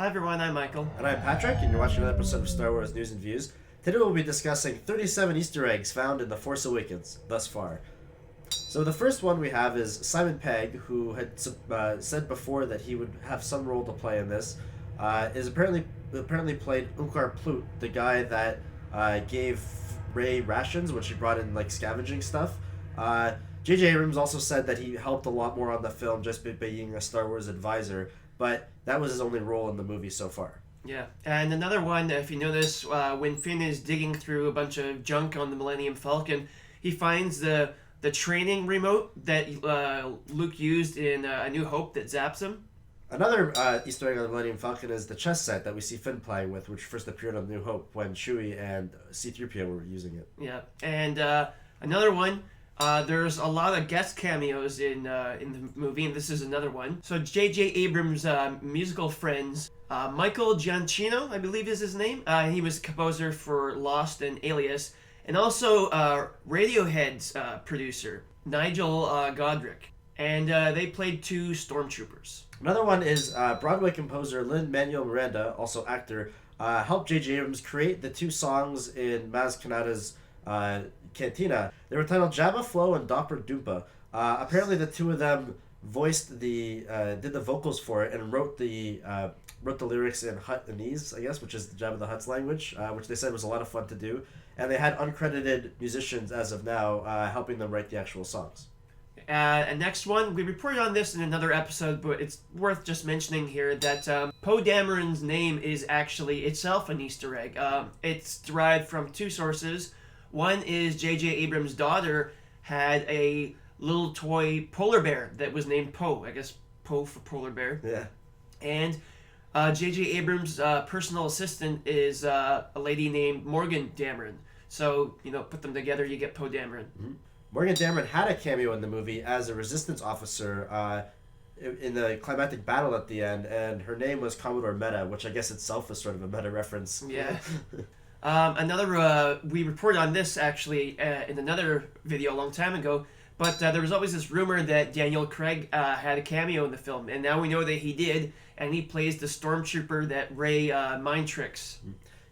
Hi everyone, I'm Michael. And I'm Patrick, and you're watching another episode of Star Wars News and Views. Today we'll be discussing 37 Easter eggs found in The Force Awakens thus far. So the first one we have is Simon Pegg, who had said before that he would have some role to play in this. Is apparently played Unkar Plutt, the guy that gave Rey rations when she brought in like scavenging stuff. J.J. Abrams also said that he helped a lot more on the film just by being a Star Wars advisor, but that was his only role in the movie so far. Yeah, and another one, if you notice, when Finn is digging through a bunch of junk on the Millennium Falcon, he finds the training remote that Luke used in A New Hope that zaps him. Another Easter egg on the Millennium Falcon is the chess set that we see Finn playing with, which first appeared on New Hope when Chewie and C-3PO were using it. Yeah, and another one, there's a lot of guest cameos in the movie, and this is another one. So J.J. Abrams' musical friends, Michael Giacchino, I believe is his name. He was a composer for Lost and Alias, and also Radiohead's producer, Nigel Godrich. And they played two stormtroopers. Another one is Broadway composer Lin-Manuel Miranda, also actor, helped J.J. Abrams create the two songs in Maz Kanata's Cantina. They were titled Jabba Flow and Doppler Doompa. Apparently the two of them voiced did the vocals for it and wrote the lyrics in Huttonese, I guess, which is Jabba the Hutt's language, which they said was a lot of fun to do. And they had uncredited musicians as of now helping them write the actual songs. And next one, we reported on this in another episode, but it's worth just mentioning here that Poe Dameron's name is actually itself an Easter egg. It's derived from two sources. One is J.J. Abrams' daughter had a little toy polar bear that was named Poe. I guess Poe for polar bear. Yeah. And J.J. Abrams' personal assistant is a lady named Morgan Dameron. So, put them together, you get Poe Dameron. Mm-hmm. Morgan Dameron had a cameo in the movie as a resistance officer in the climactic battle at the end, and her name was Commodore Meta, which I guess itself is sort of a meta reference. Yeah. We reported on this actually in another video a long time ago, but there was always this rumor that Daniel Craig had a cameo in the film, and now we know that he did, and he plays the stormtrooper that Rey mind tricks.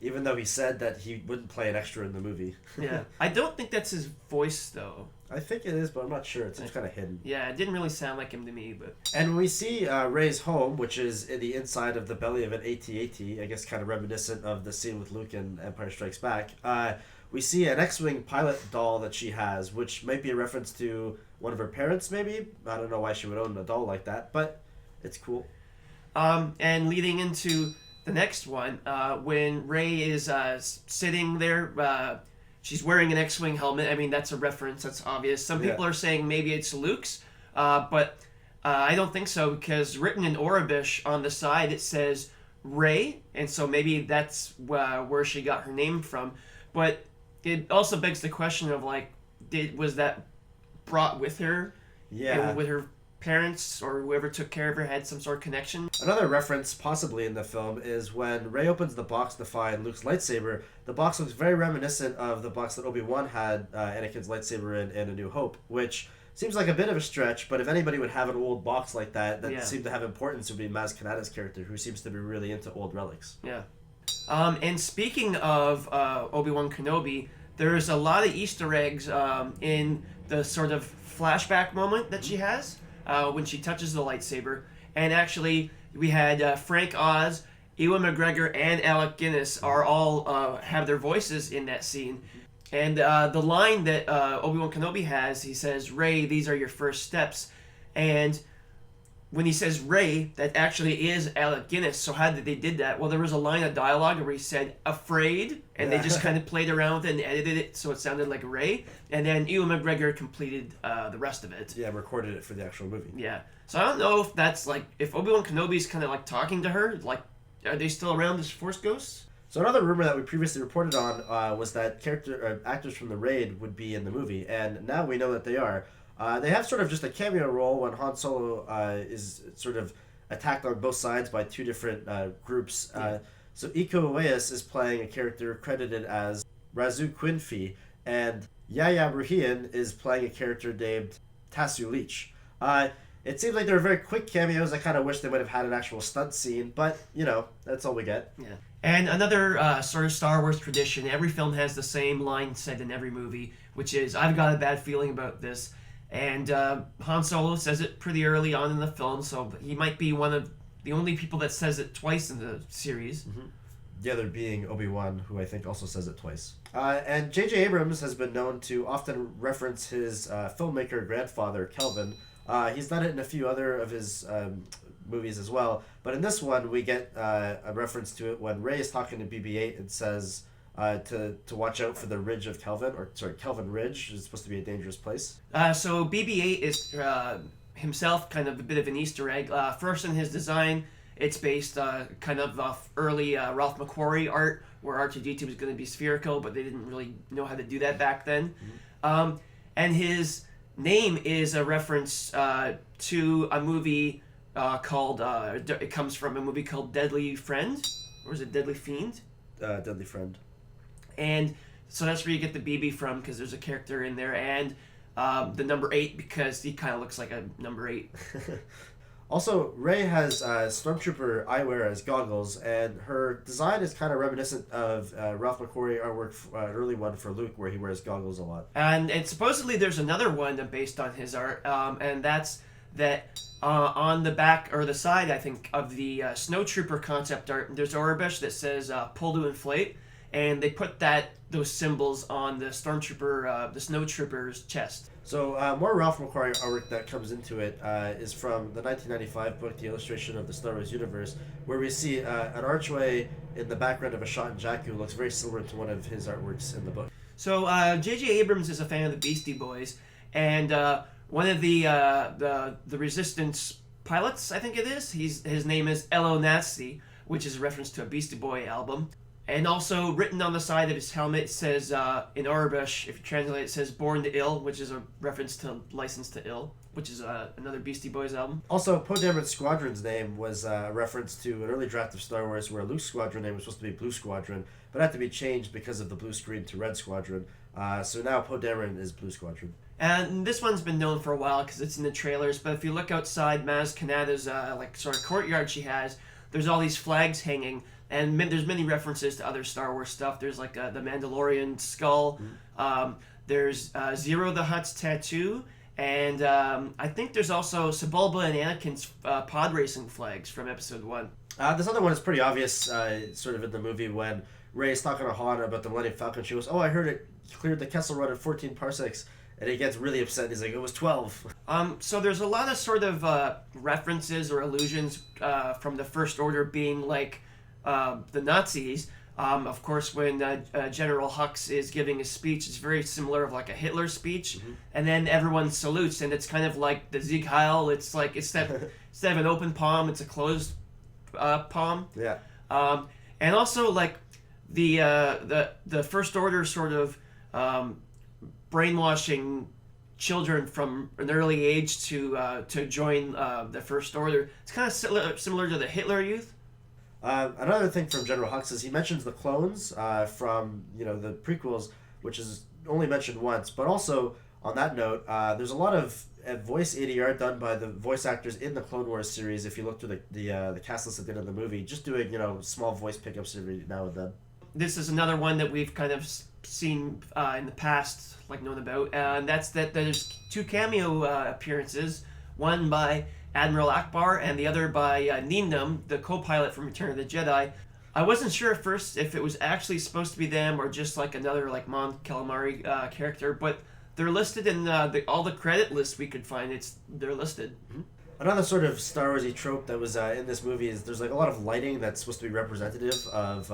Even though he said that he wouldn't play an extra in the movie. Yeah. I don't think that's his voice, though. I think it is, but I'm not sure. It seems kind of hidden. Yeah, it didn't really sound like him to me, but... And when we see Rey's home, which is in the inside of the belly of an AT-AT, I guess kind of reminiscent of the scene with Luke in Empire Strikes Back, we see an X-Wing pilot doll that she has, which might be a reference to one of her parents, maybe? I don't know why she would own a doll like that, but it's cool. And leading into the next one, when Rey is sitting there... she's wearing an X-Wing helmet. I mean, that's a reference. That's obvious. Some people are saying maybe it's Luke's, but I don't think so, because written in Aurebesh on the side, it says Rey, and so maybe that's where she got her name from. But it also begs the question of, was that brought with her? Yeah. With her parents or whoever took care of her had some sort of connection. Another reference possibly in the film is when Rey opens the box to find Luke's lightsaber. The box looks very reminiscent of the box that Obi-Wan had Anakin's lightsaber in A New Hope, which seems like a bit of a stretch, but if anybody would have an old box like that seemed to have importance, it would be Maz Kanata's character, who seems to be really into old relics. Yeah. And speaking of Obi-Wan Kenobi, there's a lot of Easter eggs in the sort of flashback moment that she has. When she touches the lightsaber. And actually, we had Frank Oz, Ewan McGregor, and Alec Guinness are all have their voices in that scene. And the line that Obi-Wan Kenobi has, he says, "Rey, these are your first steps." And when he says Rey, that actually is Alec Guinness. So how did they did that? Well, there was a line of dialogue where he said "afraid," and they just kind of played around with it and edited it so it sounded like Rey. And then Ewan McGregor completed the rest of it. Yeah, recorded it for the actual movie. Yeah. So I don't know if that's if Obi-Wan Kenobi's kind of talking to her. Are they still around as Force ghosts? So another rumor that we previously reported on was that actors from the Raid would be in the movie, and now we know that they are. They have sort of just a cameo role when Han Solo is sort of attacked on both sides by two different groups. So Iko Uwais is playing a character credited as Razu Quinfi, and Yahya Bruhian is playing a character named Tassu Leech. It seems like they were very quick cameos. I kind of wish they would have had an actual stunt scene, but, that's all we get. Yeah. And another sort of Star Wars tradition, every film has the same line said in every movie, which is, I've got a bad feeling about this. And Han Solo says it pretty early on in the film, so he might be one of the only people that says it twice in the series. Mm-hmm. The other being Obi-Wan, who I think also says it twice. And J.J. Abrams has been known to often reference his filmmaker grandfather, Kelvin. He's done it in a few other of his movies as well. But in this one, we get a reference to it when Rey is talking to BB-8 and says to watch out for the ridge of Kelvin, Kelvin Ridge is supposed to be a dangerous place. So BB-8 is himself kind of a bit of an Easter egg. First in his design, it's based kind of off early Ralph McQuarrie art, where R2-D2 was going to be spherical, but they didn't really know how to do that back then. Mm-hmm. And his name is a reference to a movie called, it comes from a movie called Deadly Friend, or is it Deadly Fiend? Deadly Friend. And so that's where you get the BB from, because there's a character in there, and the number 8, because he kind of looks like a number 8. Also, Rey has Stormtrooper eyewear as goggles, and her design is kind of reminiscent of Ralph McQuarrie artwork, an early one for Luke, where he wears goggles a lot. And supposedly there's another one based on his art, and that's that on the back, or the side, I think, of the Snowtrooper concept art, there's Orbish that says pull to inflate, and they put those symbols on the Stormtrooper, the Snowtrooper's chest. So more Ralph McQuarrie artwork that comes into it is from the 1995 book, The Illustration of the Star Wars Universe, where we see an archway in the background of a shot in Jakku looks very similar to one of his artworks in the book. So J.J. Abrams is a fan of the Beastie Boys, and one of the Resistance pilots, I think it is, his name is Elo Nazi, which is a reference to a Beastie Boy album. And also written on the side of his helmet says, in Orbish, if you translate it, says Born to Ill, which is a reference to License to Ill, which is another Beastie Boys album. Also, Poe Dameron's squadron's name was a reference to an early draft of Star Wars where Luke's squadron name was supposed to be Blue Squadron, but had to be changed because of the blue screen to Red Squadron. So now Poe Dameron is Blue Squadron. And this one's been known for a while because it's in the trailers, but if you look outside Maz Kanata's sort of courtyard she has, there's all these flags hanging. And there's many references to other Star Wars stuff. There's the Mandalorian skull. There's Zero the Hutt's tattoo. And I think there's also Sebulba and Anakin's pod racing flags from Episode 1. This other one is pretty obvious, sort of in the movie when Rey's talking to Han about the Millennium Falcon. She goes, I heard it cleared the Kessel Run in 14 parsecs. And he gets really upset. He's like, it was 12. So there's a lot of sort of references or allusions from the First Order being like the Nazis. Of course, when General Hux is giving a speech, it's very similar of like a Hitler speech, and then everyone salutes, and it's kind of like the Sieg Heil. It's like instead of an open palm, it's a closed palm. Yeah. And also like the First Order sort of brainwashing children from an early age to join the First Order. It's kind of similar to the Hitler Youth. Another thing from General Hux is he mentions the clones from the prequels, which is only mentioned once. But also on that note, there's a lot of voice ADR done by the voice actors in the Clone Wars series. If you look through the cast list at the end of the movie, just doing small voice pickups every now and then. This is another one that we've kind of seen in the past, known about, and that's that there's 2 cameo appearances, one by Admiral Akbar, and the other by Nindum, the co-pilot from Return of the Jedi. I wasn't sure at first if it was actually supposed to be them or just another Mon Calamari character, but they're listed in all the credit lists we could find. They're listed. Mm-hmm. Another sort of Star Wars-y trope that was in this movie is there's a lot of lighting that's supposed to be representative of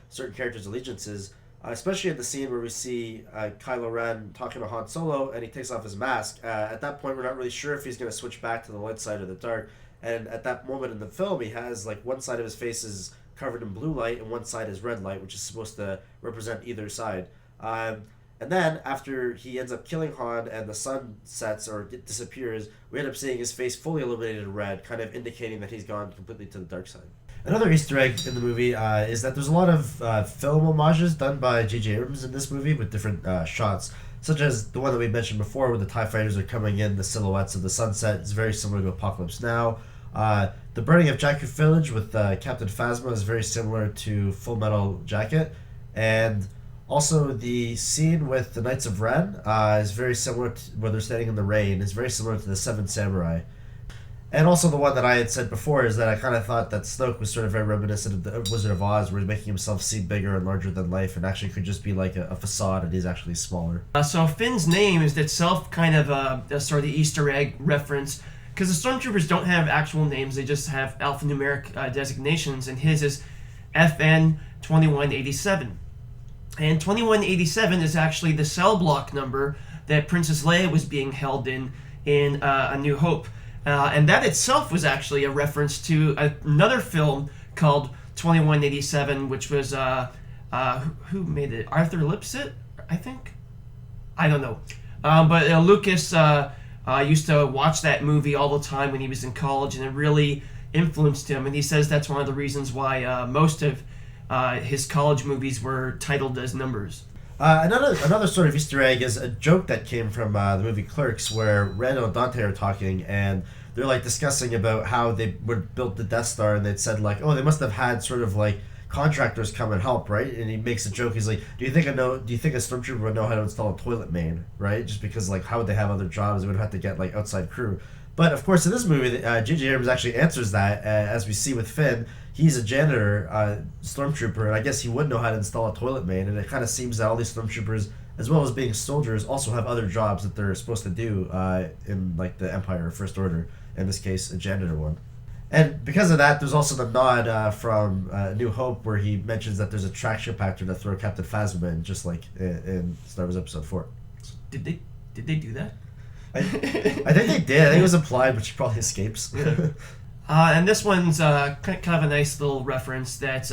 certain characters' allegiances. Especially at the scene where we see Kylo Ren talking to Han Solo and he takes off his mask. At that point, we're not really sure if he's going to switch back to the light side or the dark. And at that moment in the film, he has one side of his face is covered in blue light and one side is red light, which is supposed to represent either side. And then after he ends up killing Han and the sun sets or disappears, we end up seeing his face fully illuminated in red, kind of indicating that he's gone completely to the dark side. Another Easter egg in the movie is that there's a lot of film homages done by J.J. Abrams in this movie with different shots. such as the one that we mentioned before, where the TIE fighters are coming in, the silhouettes of the sunset. It's very similar to Apocalypse Now. The burning of Jakku Village with Captain Phasma is very similar to Full Metal Jacket. And also the scene with the Knights of Ren is very similar to where they're standing in the rain. It's very similar to the Seven Samurai. And also the one that I had said before is that I kind of thought that Snoke was sort of very reminiscent of the Wizard of Oz, where he's making himself seem bigger and larger than life, and actually could just be like a facade, and he's actually smaller. So Finn's name is itself kind of a sort of Easter egg reference, because the Stormtroopers don't have actual names, they just have alphanumeric designations, and his is FN 2187. And 2187 is actually the cell block number that Princess Leia was being held in A New Hope. And that itself was actually a reference to another film called 2187, which was, who made it? Arthur Lipsett, I think? I don't know. But Lucas used to watch that movie all the time when he was in college, and it really influenced him. And he says that's one of the reasons why most of his college movies were titled as numbers. Another sort of Easter egg is a joke that came from the movie Clerks, where Randall and Dante are talking, and they're like discussing about how they would build the Death Star, and they'd said like, oh, they must have had sort of like contractors come and help, right? And he makes a joke. He's like, do you think a stormtrooper would know how to install a toilet main, right? Just because like, how would they have other jobs? They would have to get like outside crew. But of course, in this movie, J.J. Abrams actually answers that, as we see with Finn. He's a janitor, stormtrooper, and I guess he would know how to install a toilet main. And it kind of seems that all these stormtroopers, as well as being soldiers, also have other jobs that they're supposed to do in like the Empire or First Order. In this case, a janitor one. And because of that, there's also the nod from New Hope, where he mentions that there's a traction compactor to throw Captain Phasma in, just like in Star Wars Episode 4. Did they do that? I think they did. I think it was implied, but she probably escapes. And this one's kind of a nice little reference that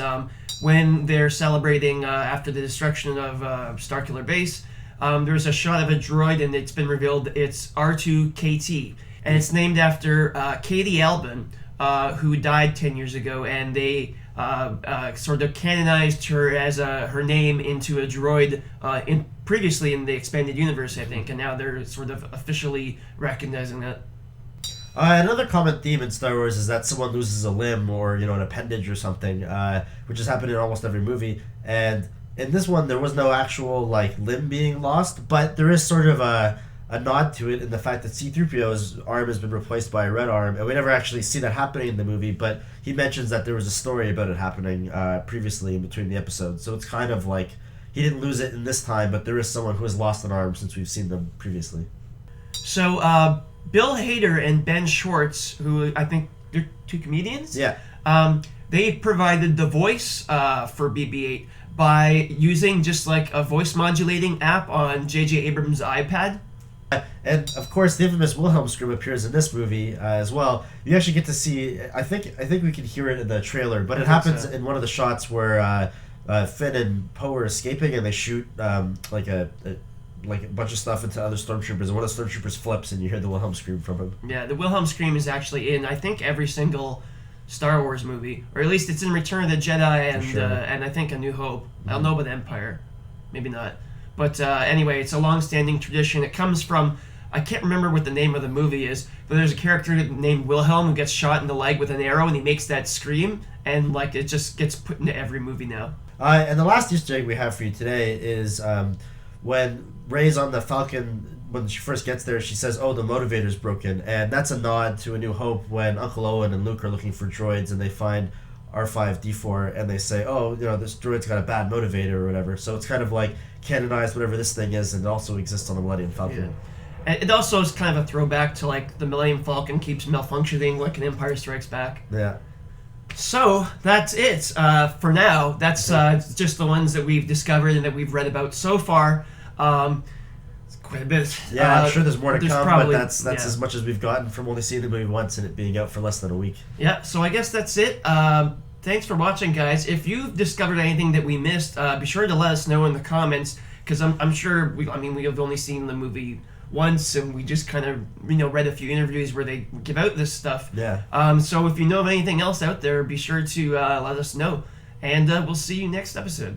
when they're celebrating after the destruction of Starkiller Base, there's a shot of a droid, and it's been revealed it's R2-KT. And it's named after Katie Albin, who died 10 years ago, and they sort of canonized her as her name into a droid previously in the expanded universe, I think, and now they're sort of officially recognizing that. Another common theme in Star Wars is that someone loses a limb or an appendage or something, which has happened in almost every movie. And in this one, there was no actual like limb being lost, but there is sort of a nod to it in the fact that C-3PO's arm has been replaced by a red arm, and we never actually see that happening in the movie, but he mentions that there was a story about it happening previously in between the episodes, so it's kind of like he didn't lose it in this time, but there is someone who has lost an arm since we've seen them previously. So, Bill Hader and Ben Schwartz, who I think they're two comedians? Yeah. They provided the voice for BB-8 by using just like a voice modulating app on J.J. Abrams' iPad. And of course, the infamous Wilhelm scream appears in this movie as well. You actually get to see. I think we can hear it in the trailer, but it happens in one of the shots where Finn and Poe are escaping, and they shoot like a bunch of stuff into other stormtroopers, and one of the stormtroopers flips, and you hear the Wilhelm scream from him. Yeah, the Wilhelm scream is actually in I think every single Star Wars movie, or at least it's in Return of the Jedi and sure. And I think A New Hope. I don't know about Empire, maybe not. But anyway, it's a long-standing tradition. It comes from, I can't remember what the name of the movie is, but there's a character named Wilhelm who gets shot in the leg with an arrow, and he makes that scream, and like it just gets put into every movie now. And the last Easter egg we have for you today is when Rey's on the Falcon. When she first gets there, she says, "Oh, the motivator's broken," and that's a nod to A New Hope when Uncle Owen and Luke are looking for droids, and they find R5-D4, and they say, "Oh, this droid's got a bad motivator or whatever." So it's kind of like canonized whatever this thing is, and it also exists on the Millennium Falcon. Yeah. And it also is kind of a throwback to like the Millennium Falcon keeps malfunctioning like an Empire Strikes Back. Yeah. So that's it for now. That's just the ones that we've discovered and that we've read about so far. It's quite a bit. Yeah, I'm sure there's more to come, probably, but that's as much as we've gotten from only seeing the movie once and it being out for less than a week. Yeah, so I guess that's it. Thanks for watching, guys. If you've discovered anything that we missed, be sure to let us know in the comments, because I'm sure we have only seen the movie once, and we just kind of read a few interviews where they give out this stuff. Yeah. So if you know of anything else out there, be sure to let us know, and we'll see you next episode.